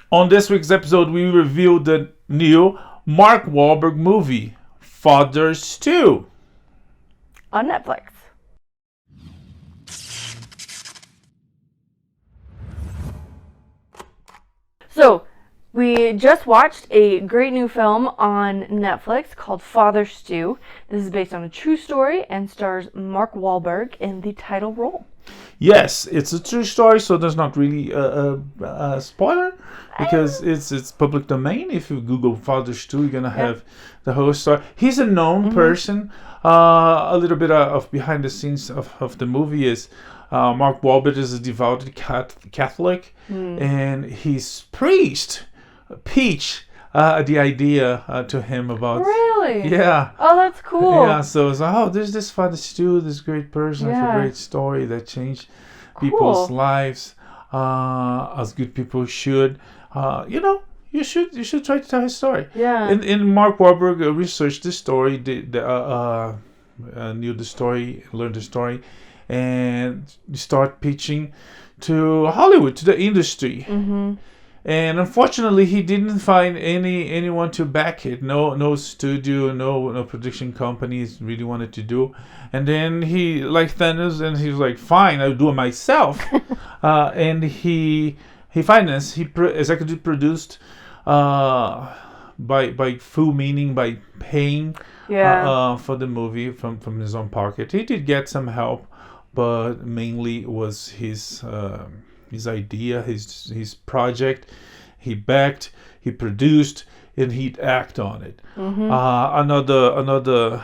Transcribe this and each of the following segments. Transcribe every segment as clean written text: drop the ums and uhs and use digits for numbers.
On this week's episode, we reviewed the new Mark Wahlberg movie, Father Stu. On Netflix. So, we just watched a great new film on Netflix called Father Stu. This is based on a true story and stars Mark Wahlberg in the title role. Yes, it's a true story, so there's not really a spoiler because it's public domain. If you Google Father Stu, you're gonna have the whole story. He's a known person. A little bit of behind the scenes of the movie is Mark Wahlberg is a devout Catholic, and his priest pitched the idea to him about. Really? Yeah. Oh, that's cool. Yeah, so it's like, there's this Father Stu, this great person with a great story that changed people's lives, as good people should. You should try to tell his story. Yeah. And Mark Wahlberg researched the story, knew the story, learned the story, and start pitching to Hollywood, to the industry. Mm-hmm. And unfortunately, he didn't find anyone to back it. No studio, no production companies really wanted to do. And then he, like Thanos, and he was like, "Fine, I'll do it myself." And he financed, he executive produced, by full meaning by paying for the movie from his own pocket. He did get some help, but mainly it was his idea, his project. He backed, he produced, and he'd act on it. Mm-hmm. Another,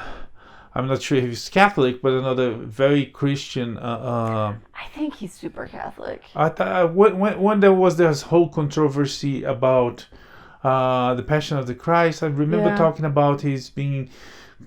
I'm not sure if he's Catholic, but another very Christian. I think he's super Catholic. I thought when there was this whole controversy about the Passion of the Christ, I remember talking about his being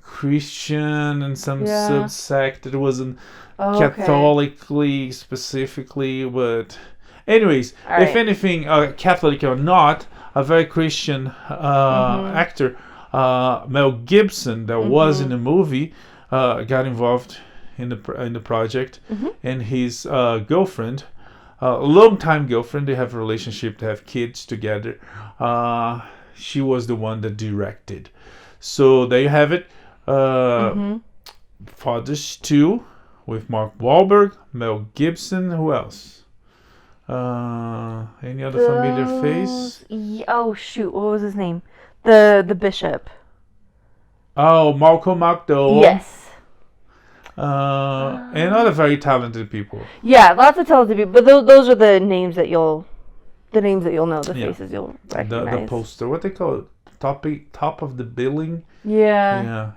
Christian and some subsect that wasn't Catholically specifically, but anyways, if anything, Catholic or not, a very Christian actor, Mel Gibson, that was in the movie, got involved in the project, and his girlfriend, long-time girlfriend, they have a relationship, they have kids together. She was the one that directed. So there you have it. Father Stu with Mark Wahlberg, Mel Gibson, who else? Any other familiar face? Oh shoot, what was his name? The bishop. Oh, Malcolm McDowell. Yes. And other very talented people. Yeah, lots of talented people. But those are the names that you'll know, the faces you'll recognize. The poster, what they call it? Top of the billing. Yeah.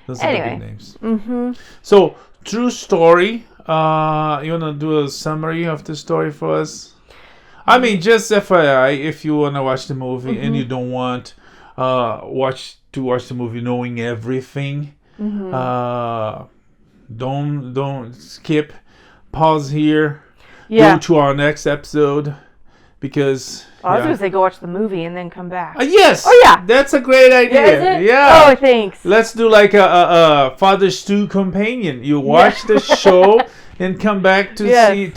Those are the big names. Mm-hmm. So, true story. You wanna do a summary of the story for us? I mean, just FYI, if you wanna watch the movie and you don't want watch the movie knowing everything, don't skip. Pause here. Go to our next episode. Because I was going to say go watch the movie and then come back. Yes. Oh yeah. That's a great idea. Is it? Yeah. Oh, thanks. Let's do like a Father Stu companion. You watch the show and come back to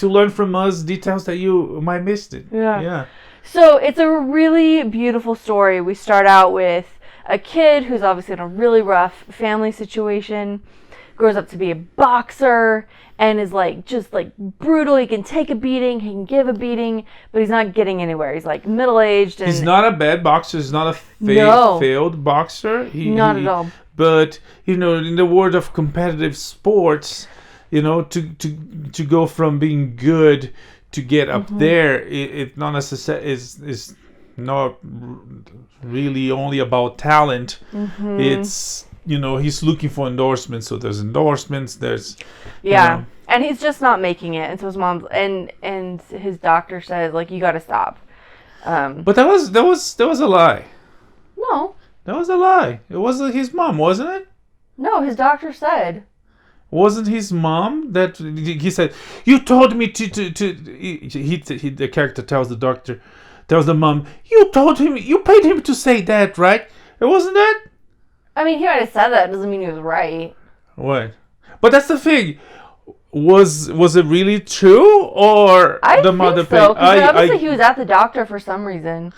learn from us details that you might missed it. Yeah. So it's a really beautiful story. We start out with a kid who's obviously in a really rough family situation, grows up to be a boxer, and is just brutal. He can take a beating, he can give a beating, but he's not getting anywhere. He's middle-aged. And he's not a bad boxer. He's not a failed boxer. Not at all. But in the world of competitive sports, to go from being good to get up there, it not necessarily is not really only about talent. It's he's looking for endorsements, so there's endorsements, there's and he's just not making it, and so his mom and his doctor says you got to stop. But that was a lie. No, that was a lie. It wasn't his mom, wasn't it? No, his doctor said. Wasn't his mom that he said? You told me to. The character tells the mom. You told him. You paid him to say that, right? It wasn't that. I mean, he might have said that. Doesn't mean he was right. What? But that's the thing. Was it really true, or I the think mother so. paid? Obviously, he was at the doctor for some reason.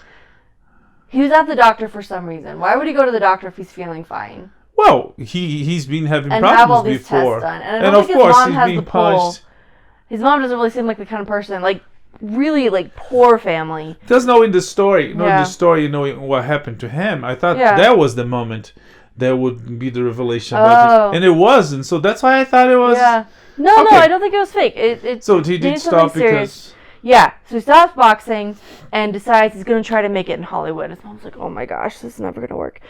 Why would he go to the doctor if he's feeling fine? Well, he's been having and problems have all these before, tests done. And I don't think his mom has the pull. His mom doesn't really seem like the kind of person, like, really, like, poor family. Does know in the story, in the story, what happened to him. I thought that was the moment that would be the revelation about it, and it wasn't. So that's why I thought it was. Yeah. No, I don't think it was fake. So he did stop because. Yeah, so he stops boxing and decides he's going to try to make it in Hollywood. His mom's like, oh my gosh, this is never going to work.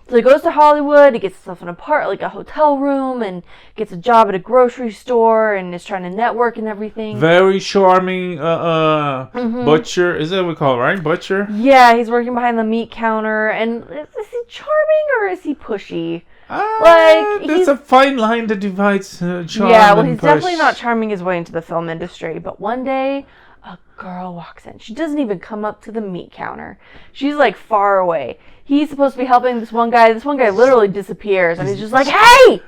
So he goes to Hollywood, he gets himself a hotel room, and gets a job at a grocery store, and is trying to network and everything. Very charming butcher. Is that what we call it, right? Butcher? Yeah, he's working behind the meat counter, and is he charming or is he pushy? There's a fine line that divides charm Yeah, well, and he's push. definitely not charming his way into the film industry, but one day a girl walks in. She doesn't even come up to the meat counter. She's like far away. He's supposed to be helping this one guy. This one guy literally disappears, and he's just like, "Hey,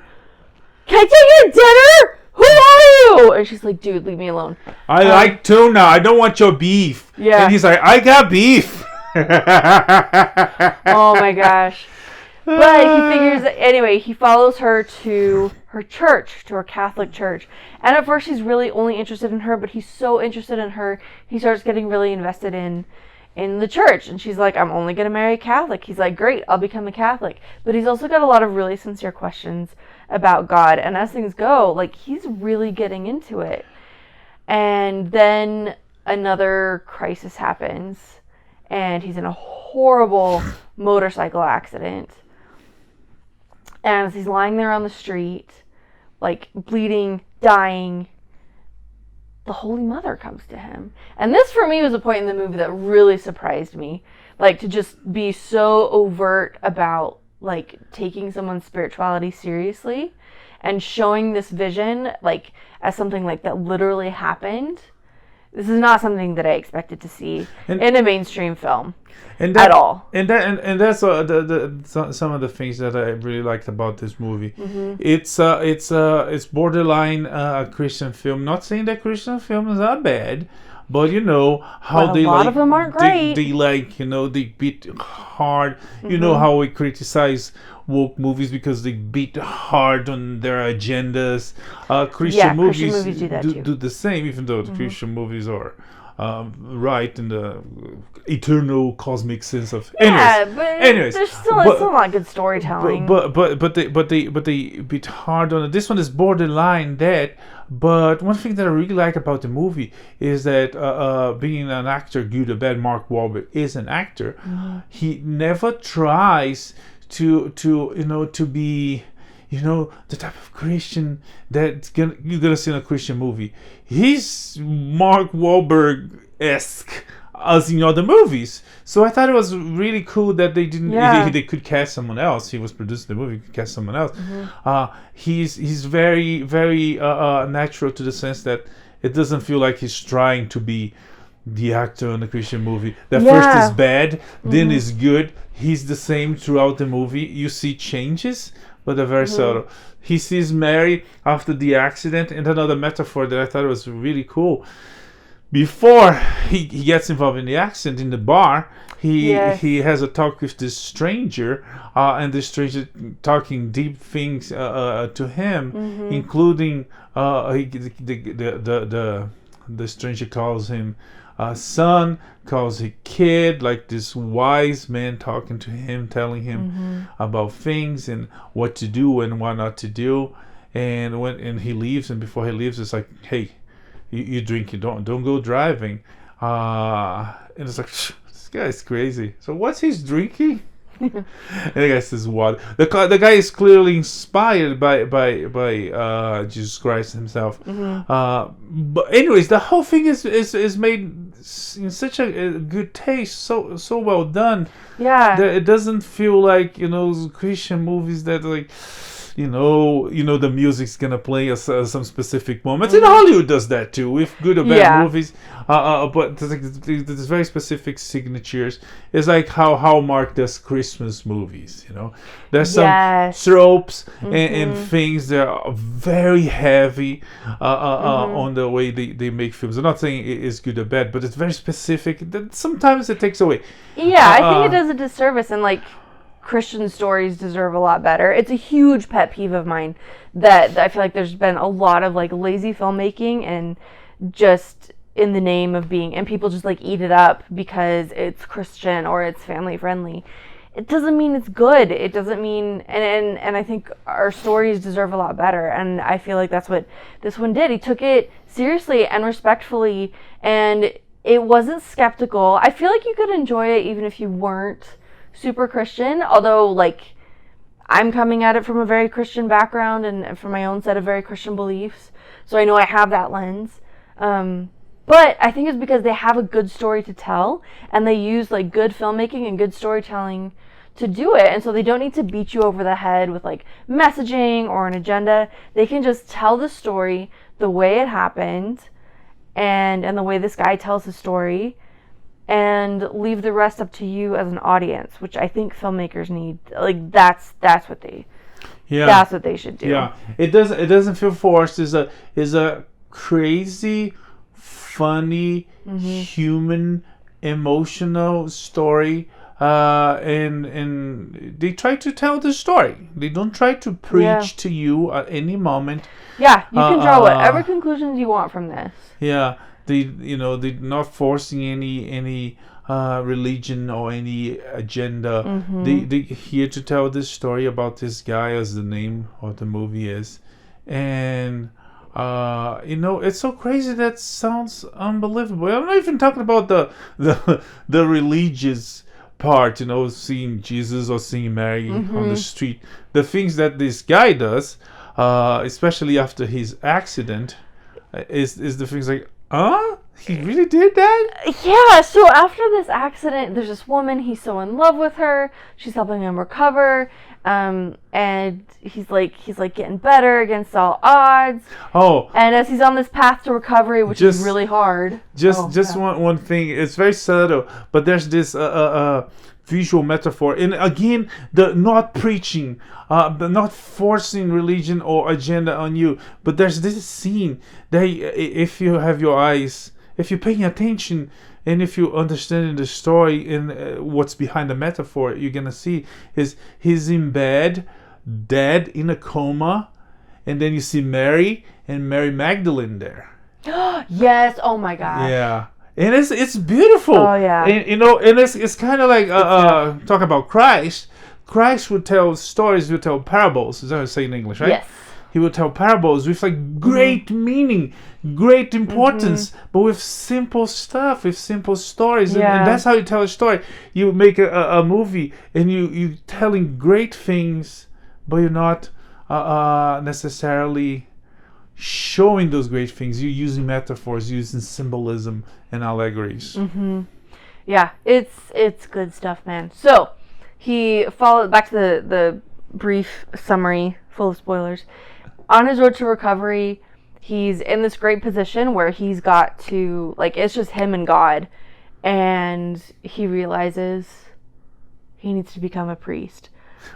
can I take your dinner? Who are you?" And she's like, "Dude, leave me alone." I like tuna. I don't want your beef. Yeah. And he's like, "I got beef." Oh my gosh. But he figures that, anyway, he follows her to her church, to her Catholic church. And at first he's really only interested in her, but he's so interested in her, he starts getting really invested in the church. And she's like, I'm only going to marry a Catholic. He's like, great, I'll become a Catholic. But he's also got a lot of really sincere questions about God. And as things go, like, he's really getting into it. And then another crisis happens, and he's in a horrible motorcycle accident. And as he's lying there on the street, like, bleeding, dying, the Holy Mother comes to him. And this, for me, was a point in the movie that really surprised me. Like, to just be so overt about, like, taking someone's spirituality seriously and showing this vision, like, as something, like, that literally happened. This is not something that I expected to see in a mainstream film at all. And that's some of the things that I really liked about this movie. Mm-hmm. It's borderline a Christian film. Not saying that Christian films are bad, but how a lot of them aren't great. They beat hard. Mm-hmm. You know how we criticize woke movies because they beat hard on their agendas. Christian movies do the same, even though the Christian movies are right in the eternal cosmic sense of. Anyways, there's still not good storytelling. But they beat hard on it. This one is borderline that. But one thing that I really like about the movie is that being an actor, good or bad, Mark Wahlberg is an actor. Mm-hmm. He never tries to be the type of Christian that you're gonna see in a Christian movie. He's Mark Wahlberg-esque as in other movies. So I thought it was really cool that they didn't. Yeah. They could cast someone else. He was producing the movie. Could cast someone else. Mm-hmm. He's very very natural to the sense that it doesn't feel like he's trying to be the actor in the Christian movie. First is bad, then is good. He's the same throughout the movie. You see changes, but they're very subtle. He sees Mary after the accident, and another metaphor that I thought was really cool. Before he gets involved in the accident in the bar, he has a talk with this stranger, and the stranger talking deep things to him, including the stranger calls him son, calls a kid, like this wise man talking to him, telling him about things and what to do and what not to do. And he leaves, and before he leaves, it's like, hey, you drinking, don't go driving. And it's like, this guy's crazy. So what's he's drinking? And the guy says water. The guy is clearly inspired by Jesus Christ himself. But anyways, the whole thing is made in such a good taste, so well done. Yeah. That it doesn't feel like Christian movies that like the music's gonna play at some specific moments. And Hollywood does that too with good or bad movies. But there's very specific signatures. It's like how Hallmark does Christmas movies. There's some tropes and things that are very heavy on the way they make films. I'm not saying it's good or bad, but it's very specific. That sometimes it takes away. Yeah, I think it does a disservice, and like Christian stories deserve a lot better. It's a huge pet peeve of mine that I feel like there's been a lot of like lazy filmmaking and just in the name of being, and people just like eat it up because it's Christian or it's family friendly. It doesn't mean it's good. It doesn't mean, and I think our stories deserve a lot better. And I feel like that's what this one did. He took it seriously and respectfully, and it wasn't skeptical. I feel like you could enjoy it even if you weren't super Christian, although like I'm coming at it from a very Christian background and from my own set of very Christian beliefs, so I know I have that lens, but I think it's because they have a good story to tell and they use like good filmmaking and good storytelling to do it, and so they don't need to beat you over the head with like messaging or an agenda. They can just tell the story the way it happened and the way this guy tells his story, and leave the rest up to you as an audience, which I think filmmakers need. Like that's what they should do. Yeah, it doesn't feel forced. It's a crazy, funny, human, emotional story, and they try to tell the story. They don't try to preach to you at any moment. Yeah, you can draw whatever conclusions you want from this. Yeah. They're not forcing any religion or any agenda. They here to tell this story about this guy, as the name of the movie is, and it's so crazy that sounds unbelievable. I'm not even talking about the religious part, seeing Jesus or seeing Mary on the street. The things that this guy does, especially after his accident, is the things like. He really did that? Yeah, so after this accident, there's this woman, he's so in love with her, she's helping him recover, and he's like getting better against all odds. Oh. And as he's on this path to recovery, which is really hard. One thing, it's very subtle, but there's this visual metaphor, and again, the not preaching, the not forcing religion or agenda on you, but there's this scene that if you have your eyes, if you're paying attention, and if you understand the story and what's behind the metaphor, you're gonna see is he's in bed, dead in a coma, and then you see Mary and Mary Magdalene there. Yes, oh my gosh. Yeah. And it's beautiful. Oh yeah. And it's kind of like talk about Christ. Christ would tell stories, would tell parables. Is that what I say in English, right? Yes. He would tell parables with like great meaning, great importance, but with simple stuff, with simple stories. Yeah. And that's how you tell a story. You make a movie and you telling great things, but you're not necessarily showing those great things. You're using metaphors, using symbolism and allegories. Yeah, it's good stuff, man. So he followed back to the brief summary, full of spoilers. On his road to recovery, he's in this great position where he's got to, like, it's just him and God, and he realizes he needs to become a priest.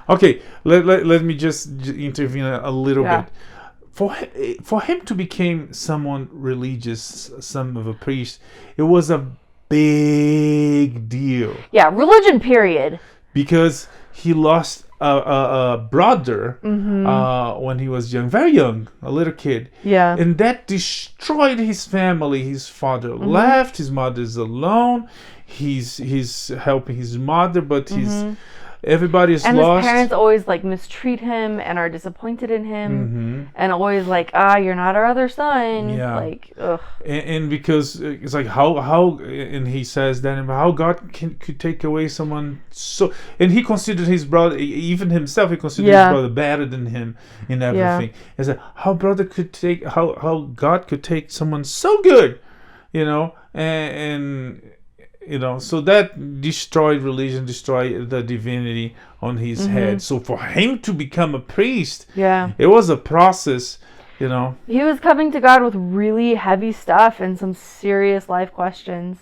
Okay, let me just intervene a little bit. For him to become someone religious, some of a priest, it was a big deal. Yeah, religion, period. Because he lost a brother when he was young, very young, a little kid. Yeah. And that destroyed his family. His father left, his mother's alone. He's helping his mother, but everybody's and lost. His parents always like mistreat him and are disappointed in him, and always like, you're not our other son. Yeah. Like, ugh. And because it's like how and he says that how God could take away someone so, and he considered his brother, even himself, he considered his brother better than him in everything. It's like how God could take someone so good, and so that destroyed religion, destroyed the divinity on his head. So for him to become a priest, it was a process, He was coming to God with really heavy stuff and some serious life questions.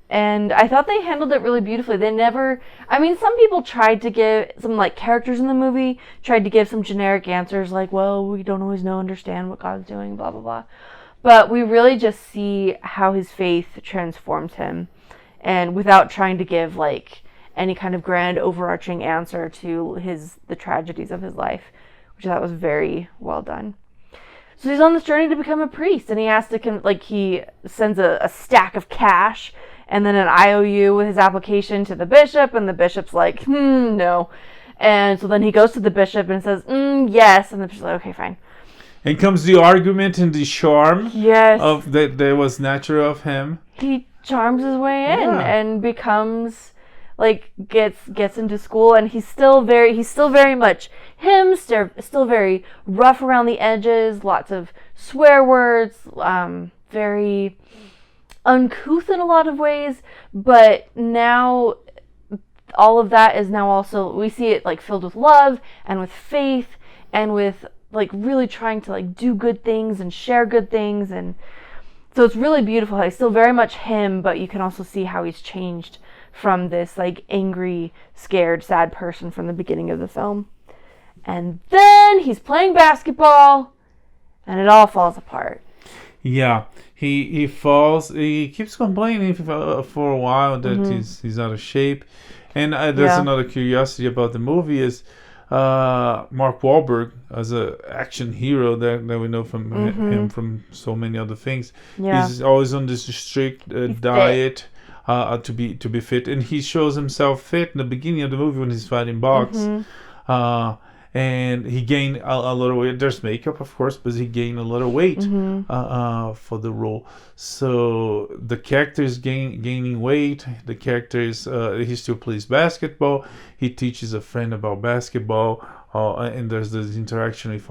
And I thought they handled it really beautifully. Some people tried to give, some like characters in the movie tried to give some generic answers like, well, we don't always understand what God's doing, blah, blah, blah. But we really just see how his faith transforms him, and without trying to give like any kind of grand overarching answer to the tragedies of his life, which I thought was very well done. So he's on this journey to become a priest, and he has to he sends a stack of cash and then an IOU with his application to the bishop, and the bishop's like, no. And so then he goes to the bishop and says, yes, and the bishop's like, okay, fine. And comes the argument and the charm of that was natural of him. He charms his way in and becomes gets into school, and he's still very much him, still very rough around the edges, lots of swear words, very uncouth in a lot of ways, but now all of that is now also, we see it filled with love and with faith and with really trying to do good things and share good things. And so it's really beautiful. He's still very much him, but you can also see how he's changed from this angry, scared, sad person from the beginning of the film. And then he's playing basketball and it all falls apart. Yeah, he falls. He keeps complaining for a while that he's out of shape. And there's another curiosity about the movie is Mark Wahlberg as an action hero that we know from him from so many other things. Yeah. He's always on this strict diet to be fit, and he shows himself fit in the beginning of the movie when he's fighting box. And he gained a lot of weight. There's makeup, of course, but he gained a lot of weight for the role. So the character is gaining weight. The character is he still plays basketball. He teaches a friend about basketball, and there's this interaction with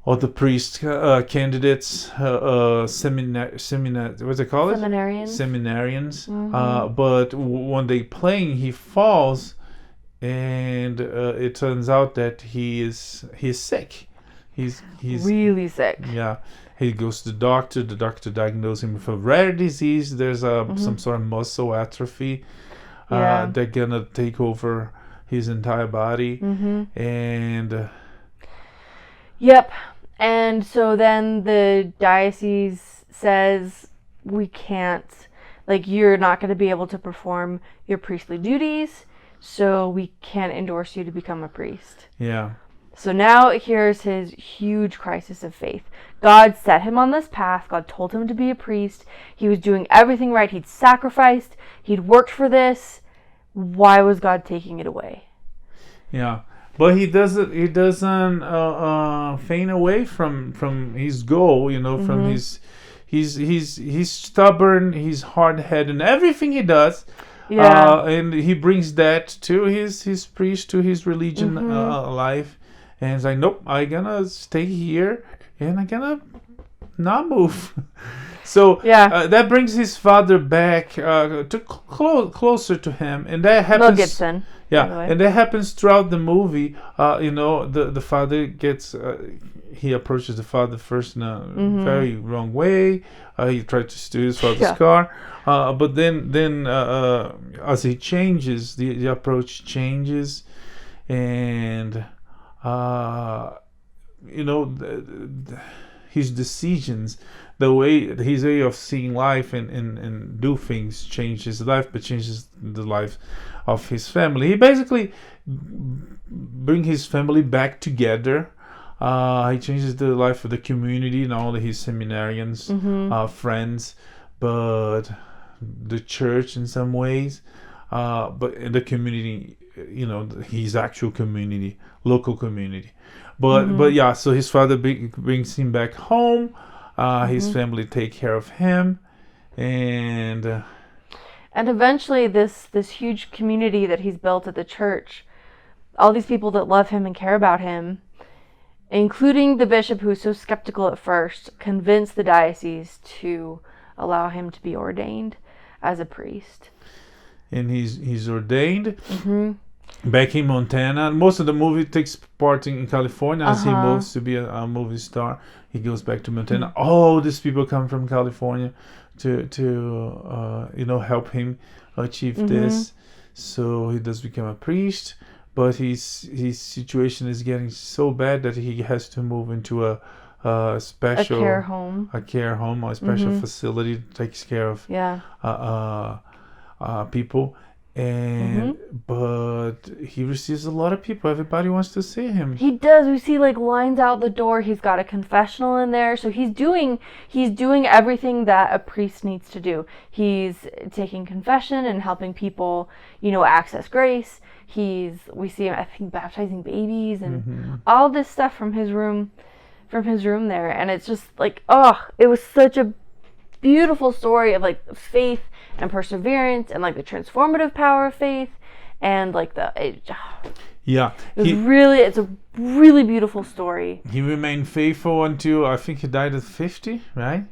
other priest candidates, what's it called? Seminarians. But when they playing, he falls. And it turns out that he's sick. He's really sick. Yeah, he goes to the doctor. The doctor diagnosed him with a rare disease. There's some sort of muscle atrophy that's gonna take over his entire body. And yep. And so then the diocese says, we can't, you're not going to be able to perform your priestly duties. So we can't endorse you to become a priest. Yeah. So now here's his huge crisis of faith. God set him on this path. God told him to be a priest. He was doing everything right. He'd sacrificed. He'd worked for this. Why was God taking it away? Yeah. But he doesn't faint away from his goal, from he's stubborn, he's hard-headed, and everything he does. Yeah. And he brings that to his priest, to his religion life, and he's like, nope, I'm gonna stay here and I'm gonna not move. So that brings his father back to closer to him, and that happens. Gibson. Yeah, and that happens throughout the movie. The father gets he approaches the father first in a very wrong way. He tried to steal his father's car. But then as he changes, the approach changes, and his decisions, his way of seeing life and do things changes his life, but changes the life of his family. He basically bring his family back together. He changes the life of the community, not only his seminarians, friends, but the church in some ways, but in the community, his actual community, local community. But yeah, so his father brings him back home. His family take care of him, and eventually this huge community that he's built at the church, all these people that love him and care about him, including the bishop who was so skeptical at first, convinced the diocese to allow him to be ordained. as a priest. And he's ordained. Back in Montana. Most of the movie takes part in California. As he moves to be a movie star, he goes back to Montana. All these people come from California to help him achieve this. So he does become a priest, but his situation is getting so bad that he has to move into a special care home, or a special facility that takes care of people. And but he receives a lot of people. Everybody wants to see him. He does. We see like lines out the door. He's got a confessional in there, so he's doing everything that a priest needs to do. He's taking confession and helping people, access grace. We see him, I think, baptizing babies and all this stuff from his room there. And it's just like, it was such a beautiful story of like faith and perseverance and like the transformative power of faith and like it's a really beautiful story. He remained faithful until I think he died at 50, right?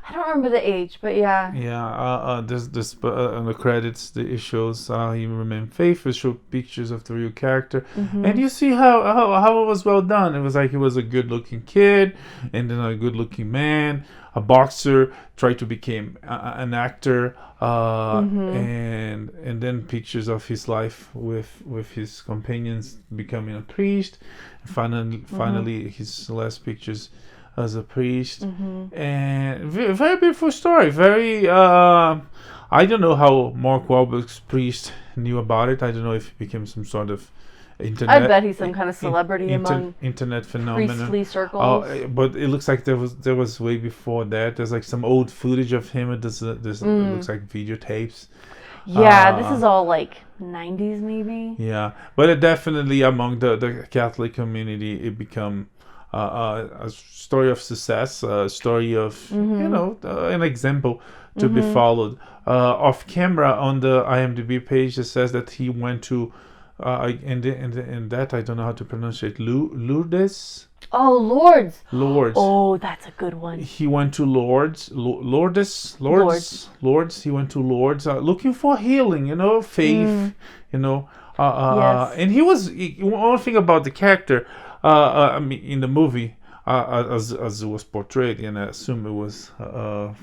I don't remember the age, but yeah. Yeah. This on the credits it shows he remained faithful. Show pictures of the real character, and you see how it was well done. It was like he was a good-looking kid, and then a good-looking man, a boxer, tried to become an actor, and then pictures of his life with his companions becoming a priest. Finally, his last pictures as a priest, and very beautiful story. Very, I don't know how Mark Wahlberg's priest knew about it. I don't know if he became some sort of internet. I bet he's some kind of celebrity among internet phenomenon. Priestly circles. But it looks like there was way before that. There's like some old footage of him. It looks like videotapes. Yeah, this is all like 90s maybe. Yeah, but it definitely among the Catholic community, it become a story of success, a story of an example to be followed. Off camera on the IMDb page, it says that he went to and that I don't know how to pronounce it. Lourdes. Oh, Lourdes. Lourdes. Oh, that's a good one. He went to Lourdes. Lourdes. He went to Lourdes, looking for healing. Faith. Yes. And he was one thing about the character. In the movie, as it was portrayed, and I assume it was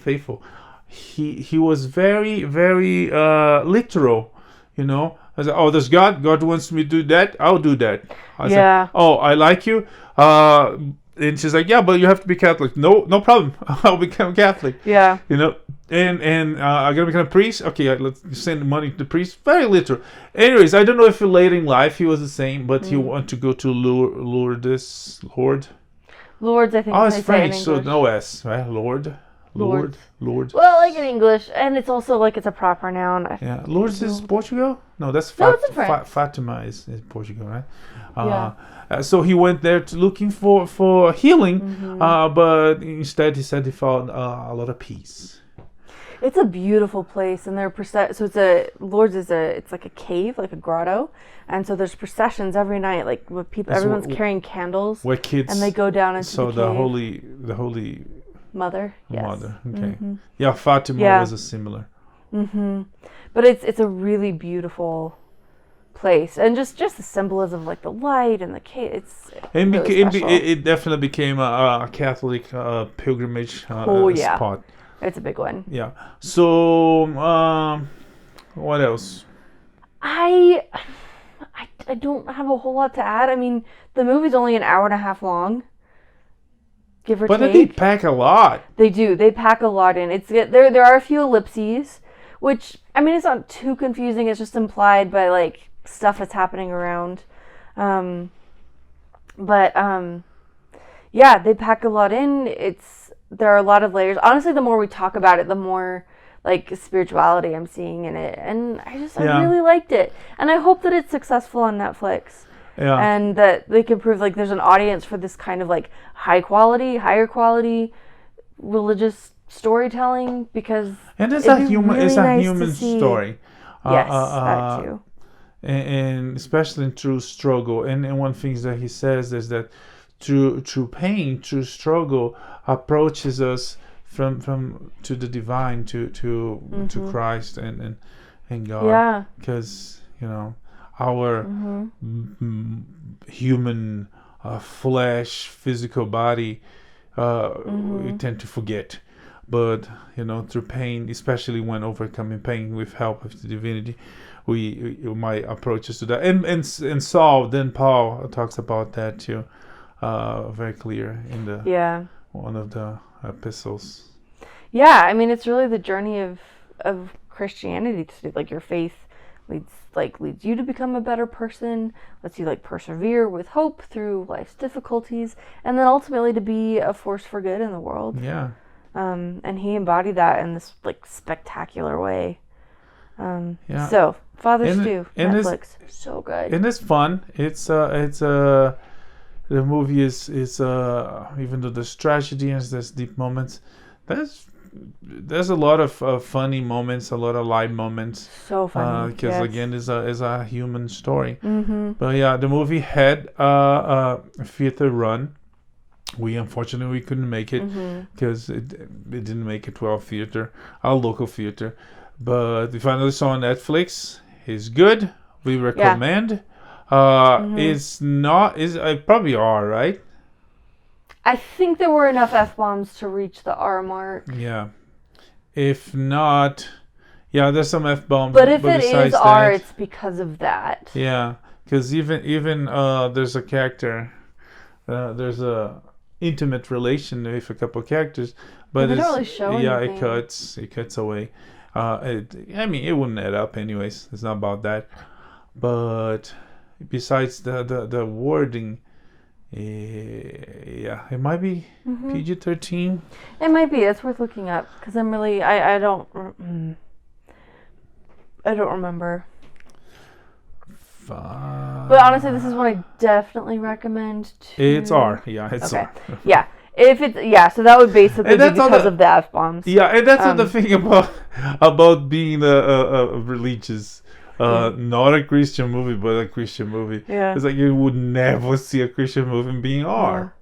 faithful. He was very, very literal. I said, there's God. God wants me to do that. I'll do that. I said, I like you. And she's like, yeah, but you have to be Catholic. No problem. I'll become Catholic. Yeah. And I'm gonna become a priest. Okay, let's send money to the priest. Very literal. Anyways, I don't know if later in life he was the same, but he wanted to go to Lourdes. Lourdes, I think. Oh, it's French, so no S, right? Lourdes. Well, like in English, and it's also like it's a proper noun. Yeah, Lourdes is Portugal. No, that's it's in French. Fatima is Portugal, right? So he went there looking for healing, but instead he said he found a lot of peace. It's a beautiful place, and Lourdes it's like a cave, like a grotto, and so there's processions every night, like with people. Everyone's carrying candles, where kids, and they go down into the cave. So the holy Mother, yes. Mother, okay. Yeah, Fatima was a similar. But it's a really beautiful place, and just the symbolism, like the light and the cave. It definitely became a Catholic pilgrimage spot. It's a big one. Yeah. So, what else? I don't have a whole lot to add. I mean, the movie's only an hour and a half long, give or take. But they pack a lot. They do. They pack a lot in. There are a few ellipses, which, I mean, it's not too confusing. It's just implied by like stuff that's happening around. Yeah, they pack a lot in. There are a lot of layers. Honestly, the more we talk about it, the more like spirituality I'm seeing in it, and I really liked it, and I hope that it's successful on Netflix. Yeah. And that they can prove like there's an audience for this kind of like higher quality religious storytelling, because it's a human story. Yes, that too. And especially through struggle. And one thing that he says is that through pain, through struggle, approaches us from to the divine to Christ and God. Yeah. Because our human flesh, physical body, we tend to forget. But through pain, especially when overcoming pain with help of the divinity, we my approach is to that. And Saul, then Paul talks about that too, very clear in the one of the epistles. Yeah, I mean, it's really the journey of Christianity to like your faith leads you to become a better person, lets you like persevere with hope through life's difficulties, and then ultimately to be a force for good in the world. Yeah. And he embodied that in this like spectacular way. So Father Stu, Netflix, so good. And it's fun. It's the movie is even though there's tragedy and there's deep moments, there's a lot of funny moments, a lot of light moments. So funny. Because again, is a human story. Mm-hmm. But yeah, the movie had a theater run. We unfortunately couldn't make it because it didn't make it to our local theater. But we finally saw on Netflix. It's good. We recommend. It's not. Is probably R, right? I think there were enough F-bombs to reach the R mark. Yeah. If not, there's some F-bombs. But if it is R, it's because of that. Yeah, because even there's a character. There's a intimate relation with a couple of characters, but they don't really show anything. It cuts away. It wouldn't add up anyways. It's not about that. But besides the wording, it might be PG-13. It might be. It's worth looking up because I'm really I don't remember. But honestly, this is one I definitely recommend to... It's R. Yeah, it's okay. R. Yeah. If it's so that would basically be because of the F-bombs. Yeah, and that's the thing about being a religious, not a Christian movie, but a Christian movie. Yeah. It's like you would never see a Christian movie being R.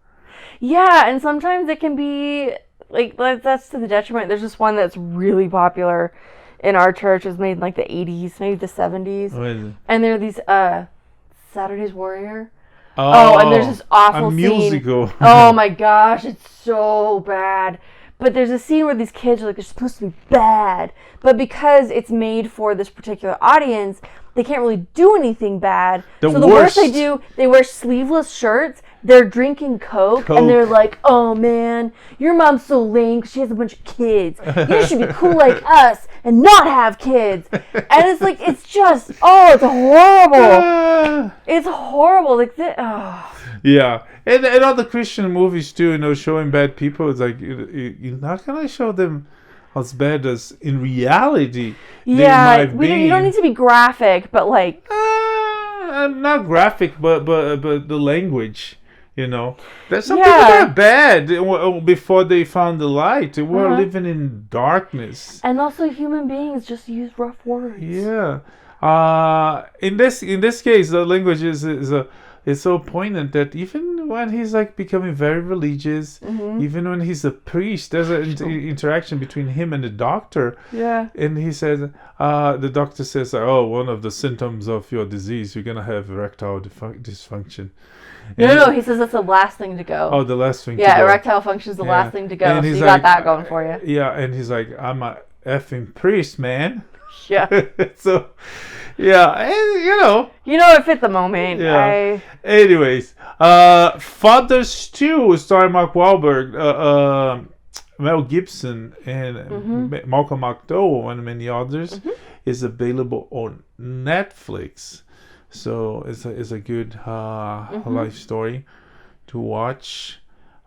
Yeah, and sometimes it can be like that's to the detriment. There's just one that's really popular in our church. It was made in like the 80s, maybe the 70s. What is it? And there are these Saturday's Warrior. Oh, and there's this awful a musical. Scene. Oh my gosh, it's so bad. But there's a scene where these kids are like, they're supposed to be bad. But because it's made for this particular audience, they can't really do anything bad. The worst they do, they wear sleeveless shirts, they're drinking Coke. And they're like, oh man, your mom's so lame because she has a bunch of kids. You should be cool like us and not have kids. And it's like, it's just, it's horrible. It's horrible. Like this. Yeah. And other Christian movies too, showing bad people, it's like, you're not going to show them as bad as in reality they might have been. You don't need to be graphic, but like... not graphic, but the language, There's some people that are bad before they found the light. They were living in darkness. And also human beings just use rough words. Yeah. In this case, the language is so poignant that even when he's like becoming very religious, even when he's a priest, there's an interaction between him and the doctor. Yeah. And he says, the doctor says, one of the symptoms of your disease, you're gonna have erectile dysfunction. No, he says that's the last thing to go. Oh, the last thing to go. Yeah, erectile function is the last thing to go. And so you got that going for you. Yeah, and he's like, I'm a effing priest, man. Yeah. So, yeah, and it fit the moment. Yeah. Anyways, Father Stu, starring Mark Wahlberg, Mel Gibson, and Malcolm McDowell, and many others, is available on Netflix. So it's a good life story to watch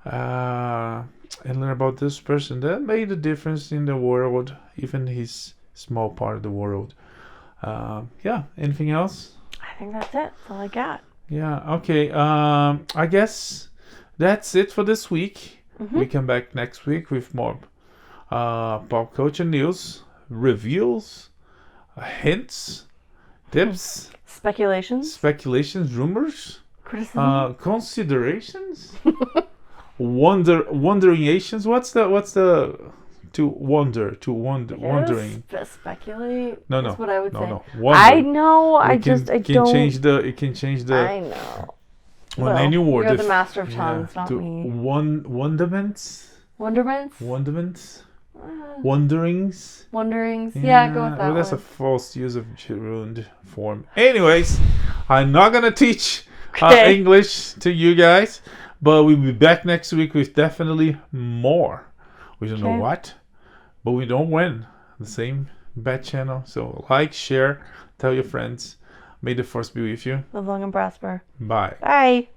and learn about this person that made a difference in the world, even his small part of the world. Anything else? I think that's it. That's all I got. Yeah, okay. I guess that's it for this week. We come back next week with more pop culture news, reviews, hints, tips, speculations, rumors, criticism, considerations, wandering Asians. What's the wondering? Speculate. No. That's what I would say. No. I know. I don't. It can change the. I know. On any word. You're the master of tongues, not me. Wonderments. Wonderments. Wanderings. Yeah, go with that. Well, that's a false use of gerund form. Anyways, I'm not gonna teach English to you guys, but we'll be back next week with definitely more. We don't know what, but we don't win. The same bad channel. So like, share, tell your friends. May the force be with you. Live long and prosper. Bye. Bye.